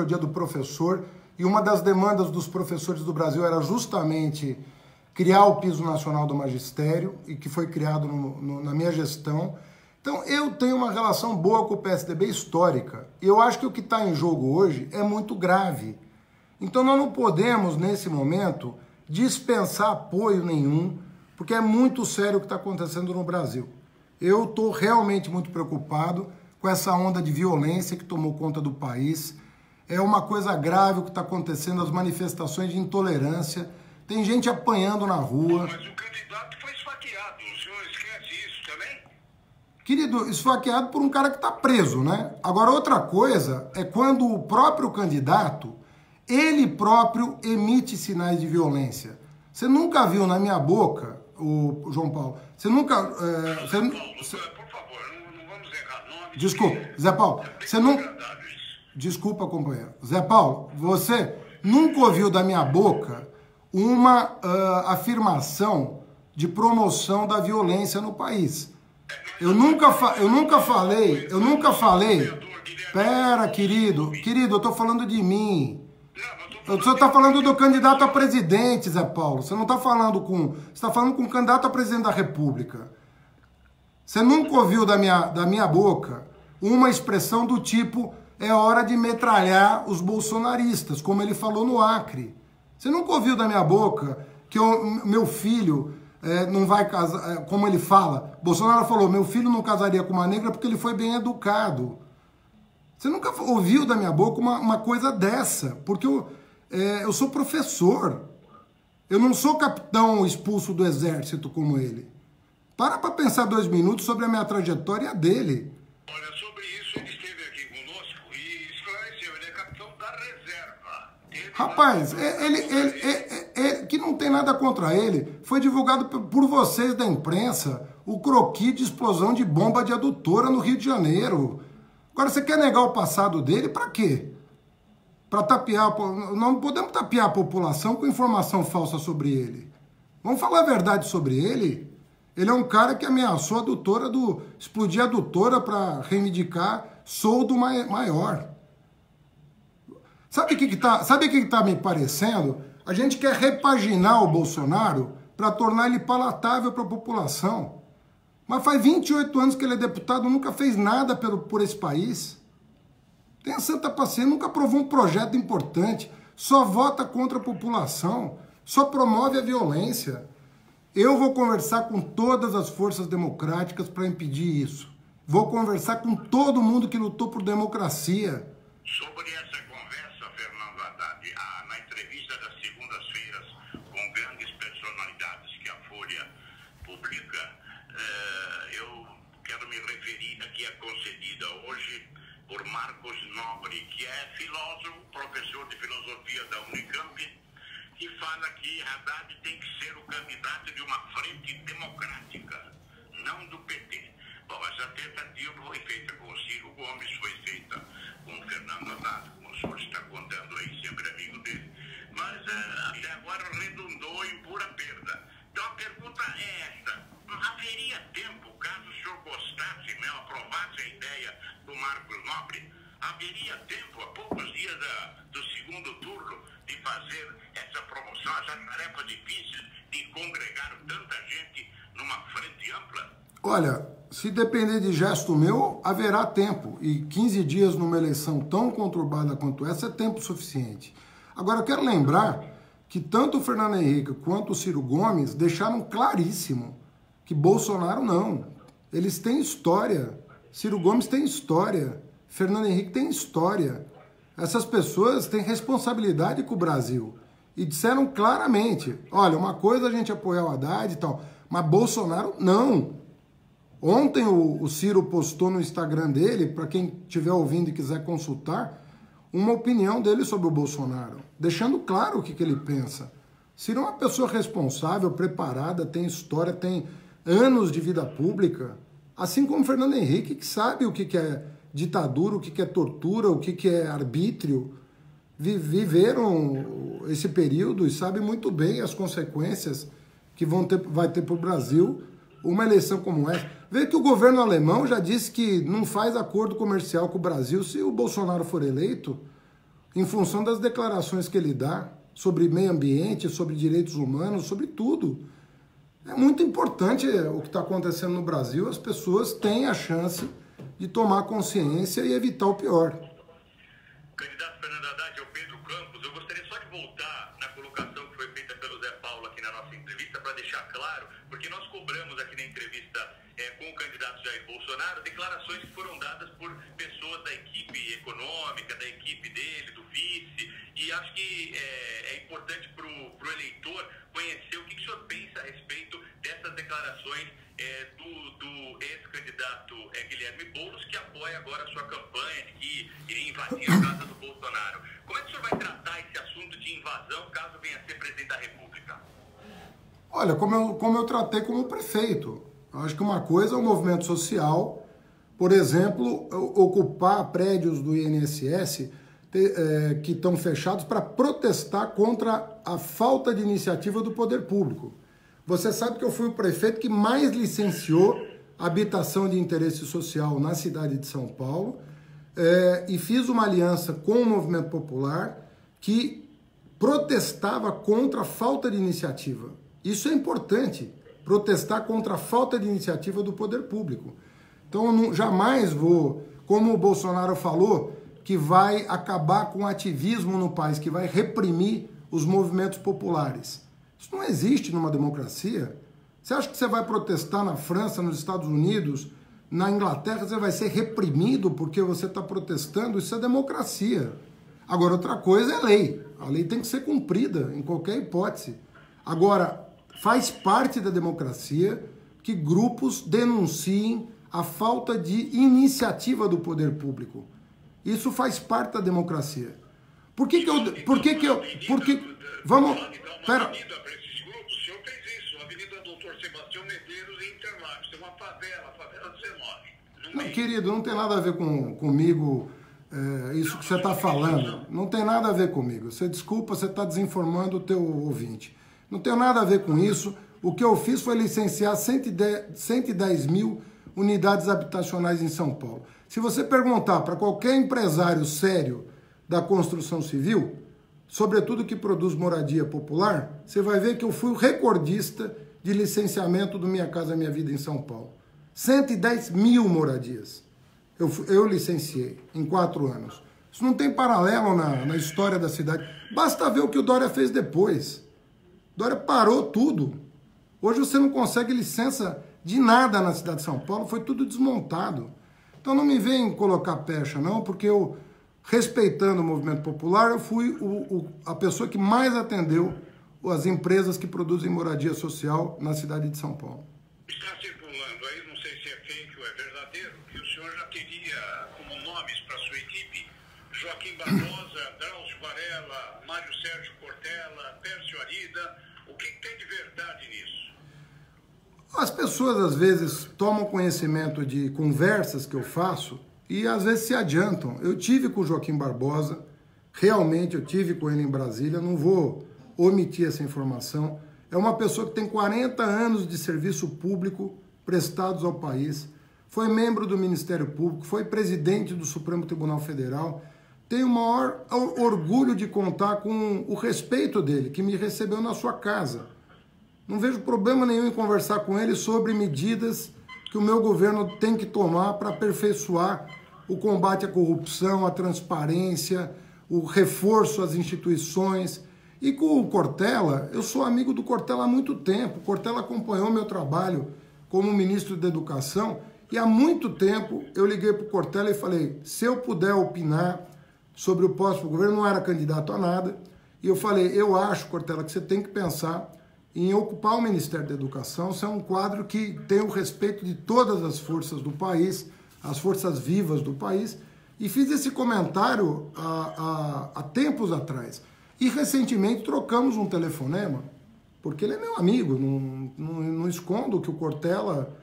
o Dia do Professor, e uma das demandas dos professores do Brasil era justamente criar o Piso Nacional do Magistério, e que foi criado na minha gestão. Então, eu tenho uma relação boa com o PSDB histórica, e eu acho que o que está em jogo hoje é muito grave. Então, nós não podemos, nesse momento, dispensar apoio nenhum, porque é muito sério o que está acontecendo no Brasil. Eu estou realmente muito preocupado com essa onda de violência que tomou conta do país. É uma coisa grave o que está acontecendo, as manifestações de intolerância. Tem gente apanhando na rua. Mas o candidato foi esfaqueado, o senhor esquece isso também? Querido, esfaqueado por um cara que está preso, né? Agora, outra coisa é quando o próprio candidato, ele próprio emite sinais de violência. Você nunca viu na minha boca, o João Paulo, você nunca... Paulo, por favor, não vamos errar nome. Desculpa, Zé Paulo, você não... Desculpa, companheiro. Zé Paulo, você nunca ouviu da minha boca uma afirmação de promoção da violência no país. Eu nunca falei... Pera, querido, eu tô falando de mim. Você está falando do candidato a presidente, Zé Paulo. Você não está falando com... Você está falando com o candidato a presidente da República. Você nunca ouviu da minha boca uma expressão do tipo: é hora de metralhar os bolsonaristas, como ele falou no Acre. Você nunca ouviu da minha boca que meu filho não vai casar, como ele fala. Bolsonaro falou: meu filho não casaria com uma negra porque ele foi bem educado. Você nunca ouviu da minha boca uma coisa dessa, porque eu sou professor. Eu não sou capitão expulso do exército como ele. Para pensar 2 minutos sobre a minha trajetória e a dele. Olha, sobre isso, ele esteve aqui conosco e esclareceu. Ele é capitão da reserva. Rapaz, que não tem nada contra ele. Foi divulgado por vocês da imprensa o croquis de explosão de bomba de adutora no Rio de Janeiro. Agora, você quer negar o passado dele para quê? Para tapear... Não podemos tapear a população com informação falsa sobre ele. Vamos falar a verdade sobre ele? Ele é um cara que ameaçou a adutora explodir a adutora para reivindicar soldo maior. Sabe o que tá me parecendo? A gente quer repaginar o Bolsonaro para tornar ele palatável para a população. Mas faz 28 anos que ele é deputado, nunca fez nada por esse país. Tenha santa paciência, nunca aprovou um projeto importante, só vota contra a população, só promove a violência. Eu vou conversar com todas as forças democráticas para impedir isso. Vou conversar com todo mundo que lutou por democracia. Sobre essa conversa, Fernando Haddad, na entrevista das segundas-feiras com grandes personalidades que a Folha publica, eu quero me referir a que é concedida hoje por Marcos Nobre, que é filósofo, professor de filosofia da Unicamp, que fala que Haddad tem que ser o candidato de uma frente democrática, não do PT. Bom, essa tentativa foi feita com o Ciro Gomes, foi feita com o Fernando Haddad, como o senhor está contando aí, sempre amigo dele, mas até agora redundou em pura perda. Então a pergunta é esta: haveria tempo, caso o senhor gostasse, aprovasse a ideia do Marcos Nobre, haveria tempo, a poucos dias do segundo turno, de fazer essa promoção, essa tarefa difícil de congregar tanta gente numa frente ampla? Olha, se depender de gesto meu, haverá tempo. E 15 dias numa eleição tão conturbada quanto essa é tempo suficiente. Agora, eu quero lembrar que tanto o Fernando Henrique quanto o Ciro Gomes deixaram claríssimo que Bolsonaro não. Eles têm história. Ciro Gomes tem história. Fernando Henrique tem história. Essas pessoas têm responsabilidade com o Brasil. E disseram claramente: olha, uma coisa a gente apoiar o Haddad e tal, mas Bolsonaro não. Ontem o Ciro postou no Instagram dele, para quem estiver ouvindo e quiser consultar, uma opinião dele sobre o Bolsonaro, deixando claro o que ele pensa. Ciro é uma pessoa responsável, preparada, tem história, tem anos de vida pública, assim como Fernando Henrique, que sabe o que é ditadura, o que é tortura, o que é arbítrio. Viveram esse período e sabem muito bem as consequências que vai ter para o Brasil uma eleição como essa. Vê que o governo alemão já disse que não faz acordo comercial com o Brasil se o Bolsonaro for eleito. em função das declarações que ele dá sobre meio ambiente, sobre direitos humanos, sobre tudo. É muito importante o que está acontecendo no Brasil, as pessoas têm a chance de tomar consciência e evitar o pior. Candidato Fernando Haddad, ao Pedro Campos, eu gostaria só de voltar na colocação que foi feita pelo Zé Paulo aqui na nossa entrevista, para deixar claro, porque nós cobramos aqui na entrevista com o candidato Jair Bolsonaro declarações que foram dadas por pessoas da equipe econômica, da equipe dele, do vice, e acho que é importante para o eleitor conhecer o que o senhor pensa a respeito dessas declarações do ex-candidato Guilherme Boulos, que apoia agora a sua campanha de que iria invadir a casa do Bolsonaro. Como é que o senhor vai tratar esse assunto de invasão caso venha a ser presidente da República? Olha, como eu tratei como prefeito. Eu acho que uma coisa é o movimento social, por exemplo, ocupar prédios do INSS que estão fechados para protestar contra a falta de iniciativa do poder público. Você sabe que eu fui o prefeito que mais licenciou habitação de interesse social na cidade de São Paulo e fiz uma aliança com o movimento popular que protestava contra a falta de iniciativa. Isso é importante, protestar contra a falta de iniciativa do poder público. Então eu jamais vou, como o Bolsonaro falou, que vai acabar com o ativismo no país, que vai reprimir os movimentos populares. Isso não existe numa democracia. Você acha que você vai protestar na França, nos Estados Unidos, na Inglaterra, você vai ser reprimido porque você está protestando? Isso é democracia. Agora, outra coisa é lei. A lei tem que ser cumprida em qualquer hipótese. Agora, faz parte da democracia que grupos denunciem a falta de iniciativa do poder público. Isso faz parte da democracia. Vamos... Pera... O senhor fez isso, a Avenida Doutor Sebastião Medeiros em Interlagos, tem uma favela, a favela 19. Não, querido, não tem nada a ver comigo isso que você está falando. Não tem nada a ver comigo. Você desculpa, você está desinformando o teu ouvinte. Não tem nada a ver com isso. O que eu fiz foi licenciar 110 mil unidades habitacionais em São Paulo. Se você perguntar para qualquer empresário sério da construção civil, sobretudo que produz moradia popular, você vai ver que eu fui o recordista de licenciamento do Minha Casa Minha Vida em São Paulo. 110 mil moradias. Eu licenciei em 4 anos. Isso não tem paralelo na história da cidade. Basta ver o que o Dória fez depois. Dória parou tudo. Hoje você não consegue licença de nada na cidade de São Paulo, foi tudo desmontado. Então não me vem colocar pecha não, porque eu, respeitando o movimento popular, eu fui a pessoa que mais atendeu as empresas que produzem moradia social na cidade de São Paulo. Está circulando aí, não sei se é fake ou é verdadeiro, que o senhor já teria como nomes para sua equipe Joaquim Barbosa, Drauzio Varela, Mário Sérgio Cortella, Pércio Arida. O que tem de verdade nisso? As pessoas, às vezes, tomam conhecimento de conversas que eu faço e, às vezes, se adiantam. Eu tive com o Joaquim Barbosa, realmente eu tive com ele em Brasília, não vou omitir essa informação. É uma pessoa que tem 40 anos de serviço público prestados ao país, foi membro do Ministério Público, foi presidente do Supremo Tribunal Federal. Tenho o maior orgulho de contar com o respeito dele, que me recebeu na sua casa. Não vejo problema nenhum em conversar com ele sobre medidas que o meu governo tem que tomar para aperfeiçoar o combate à corrupção, a transparência, o reforço às instituições. E com o Cortella, eu sou amigo do Cortella há muito tempo. O Cortella acompanhou meu trabalho como ministro da Educação e há muito tempo eu liguei para o Cortella e falei, se eu puder opinar sobre o próximo governo, não era candidato a nada, e eu falei, eu acho, Cortella, que você tem que pensar em ocupar o Ministério da Educação. Isso é um quadro que tem o respeito de todas as forças do país, as forças vivas do país, e fiz esse comentário há tempos atrás. E recentemente trocamos um telefonema, porque ele é meu amigo, não escondo que o Cortella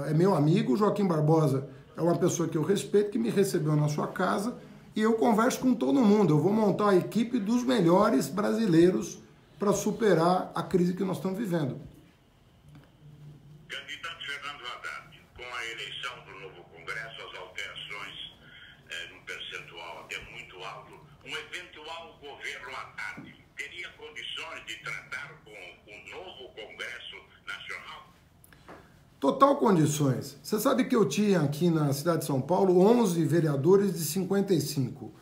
é meu amigo, o Joaquim Barbosa é uma pessoa que eu respeito, que me recebeu na sua casa, e eu converso com todo mundo. Eu vou montar a equipe dos melhores brasileiros para superar a crise que nós estamos vivendo. Candidato Fernando Haddad, com a eleição do novo Congresso, as alterações num percentual até muito alto, um eventual governo Haddad teria condições de tratar com o novo Congresso Nacional? Total condições. Você sabe que eu tinha aqui na cidade de São Paulo 11 vereadores de 55.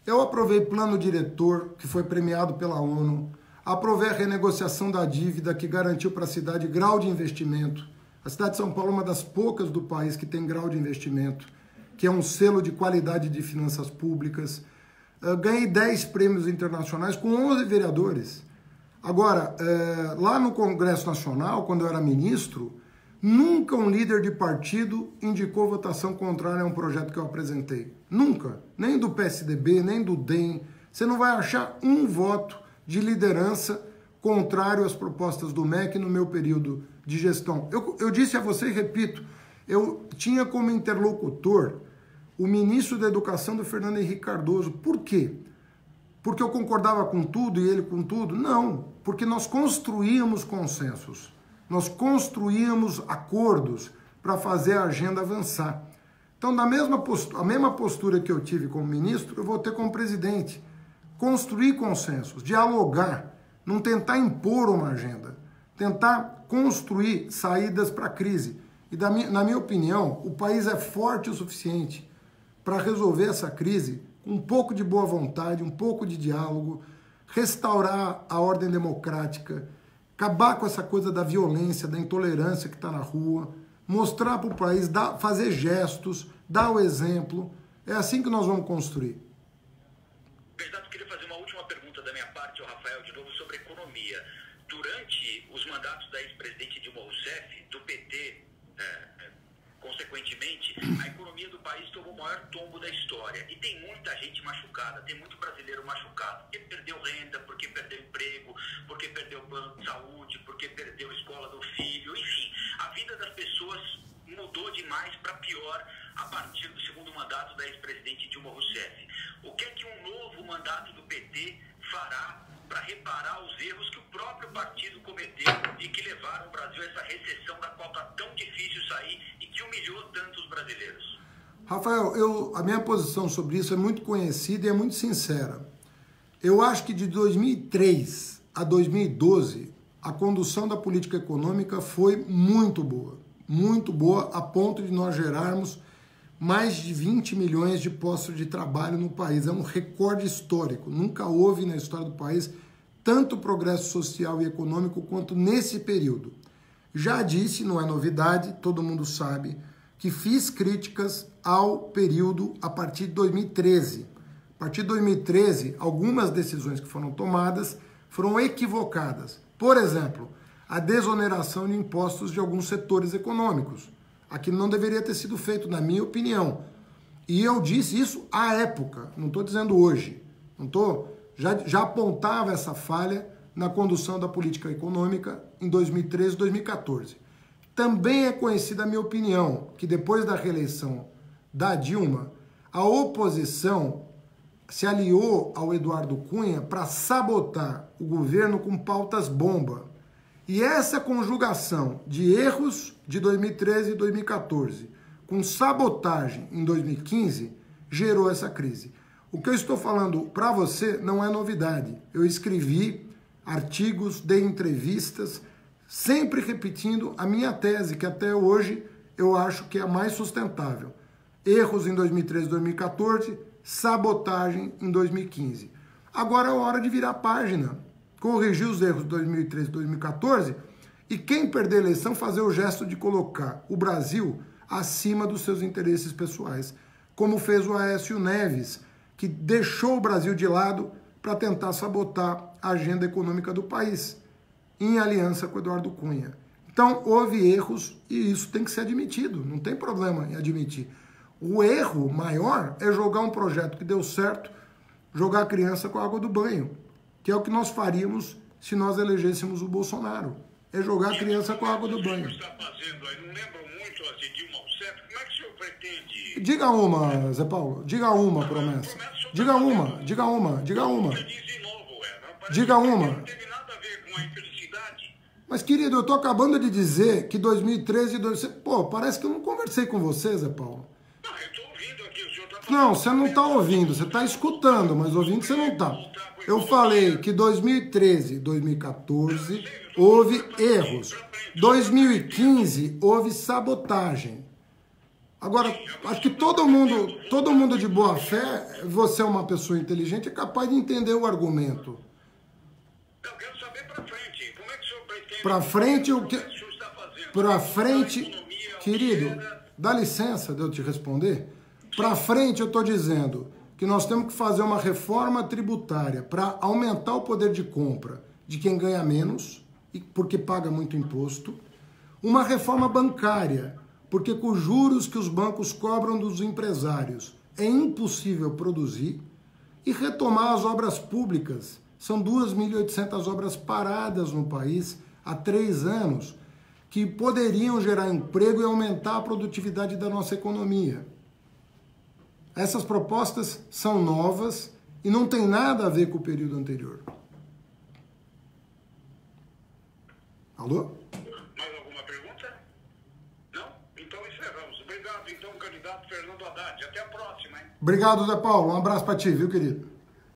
Eu aprovei plano diretor, que foi premiado pela ONU, aprovei a renegociação da dívida, que garantiu para a cidade grau de investimento. A cidade de São Paulo é uma das poucas do país que tem grau de investimento, que é um selo de qualidade de finanças públicas. Eu ganhei 10 prêmios internacionais com 11 vereadores. Agora, lá no Congresso Nacional, quando eu era ministro, nunca um líder de partido indicou votação contrária a um projeto que eu apresentei. Nunca. Nem do PSDB, nem do DEM. Você não vai achar um voto de liderança contrário às propostas do MEC no meu período de gestão. Eu disse a você e repito, eu tinha como interlocutor o ministro da Educação do Fernando Henrique Cardoso. Por quê? Porque eu concordava com tudo e ele com tudo? Não, porque nós construíamos consensos. Nós construíamos acordos para fazer a agenda avançar. Então, a mesma postura que eu tive como ministro, eu vou ter como presidente. Construir consensos, dialogar, não tentar impor uma agenda, tentar construir saídas para a crise. E, na minha opinião, o país é forte o suficiente para resolver essa crise com um pouco de boa vontade, um pouco de diálogo, restaurar a ordem democrática, acabar com essa coisa da violência, da intolerância que está na rua, mostrar para o país, fazer gestos, dar o exemplo. É assim que nós vamos construir. Bernardo, eu queria fazer uma última pergunta da minha parte ao Rafael, de novo, sobre economia. Durante os mandatos da ex-presidente Dilma Rousseff, do PT, consequentemente, a economia do país tomou o maior tombo da história. E tem muita gente machucada, tem muito brasileiro machucado, porque perdeu renda, porque perdeu emprego, porque perdeu plano de saúde, porque perdeu a escola do filho, enfim. A vida das pessoas mudou demais para pior a partir do segundo mandato da ex-presidente Dilma Rousseff. O que é que um novo mandato do PT fará para reparar os erros que o próprio partido cometeu e que levaram o Brasil a essa recessão da qual está tão difícil sair e que humilhou tantos brasileiros? Rafael, a minha posição sobre isso é muito conhecida e é muito sincera. Eu acho que de 2003 a 2012, a condução da política econômica foi muito boa, a ponto de nós gerarmos mais de 20 milhões de postos de trabalho no país. É um recorde histórico. Nunca houve na história do país tanto progresso social e econômico quanto nesse período. Já disse, não é novidade, todo mundo sabe, que fiz críticas ao período a partir de 2013. A partir de 2013, algumas decisões que foram tomadas foram equivocadas. Por exemplo, a desoneração de impostos de alguns setores econômicos. Aquilo não deveria ter sido feito, na minha opinião. E eu disse isso à época, não estou dizendo hoje. Já apontava essa falha na condução da política econômica em 2013 e 2014. Também é conhecida a minha opinião que depois da reeleição da Dilma, a oposição se aliou ao Eduardo Cunha para sabotar o governo com pautas bomba. E essa conjugação de erros de 2013 e 2014 com sabotagem em 2015 gerou essa crise. O que eu estou falando para você não é novidade. Eu escrevi artigos, dei entrevistas, sempre repetindo a minha tese, que até hoje eu acho que é a mais sustentável. Erros em 2013 e 2014, sabotagem em 2015. Agora é hora de virar a página, corrigir os erros de 2013 e 2014 e quem perder a eleição fazer o gesto de colocar o Brasil acima dos seus interesses pessoais, como fez o Aécio Neves, que deixou o Brasil de lado para tentar sabotar a agenda econômica do país, em aliança com o Eduardo Cunha. Então, houve erros e isso tem que ser admitido, não tem problema em admitir. O erro maior é jogar um projeto que deu certo, jogar a criança com a água do banho, que é o que nós faríamos se nós elegêssemos o Bolsonaro. É jogar a criança com a água do banho. Está fazendo aí, não lembro muito as de Dilma Rousseff. Como é que o senhor pretende? Diga uma, Zé Paulo. Diga uma promessa. Diga uma. Diga uma. Diga uma. Não teve nada a ver com a infelicidade. Mas, querido, eu tô acabando de dizer que 2013 e 2013... Pô, parece que eu não conversei com você, Zé Paulo. Não, eu estou ouvindo aqui. O senhor está Não, você não está ouvindo, você está escutando, mas ouvindo você não está. Eu falei que 2013, 2014 houve erros. 2015 houve sabotagem. Agora, acho que todo mundo de boa fé, você é uma pessoa inteligente, é capaz de entender o argumento. Eu quero saber para frente. Como é que o senhor pretende... Para frente, o que... o senhor está fazendo? Para frente, querido, dá licença de eu te responder. Para frente, eu estou dizendo que nós temos que fazer uma reforma tributária para aumentar o poder de compra de quem ganha menos, porque paga muito imposto. Uma reforma bancária, porque com os juros que os bancos cobram dos empresários é impossível produzir. E retomar as obras públicas. São 2.800 obras paradas no país há 3 anos, que poderiam gerar emprego e aumentar a produtividade da nossa economia. Essas propostas são novas e não tem nada a ver com o período anterior. Alô? Mais alguma pergunta? Não? Então encerramos. Obrigado, então, candidato Fernando Haddad. Até a próxima, hein? Obrigado, Zé Paulo. Um abraço para ti, viu, querido?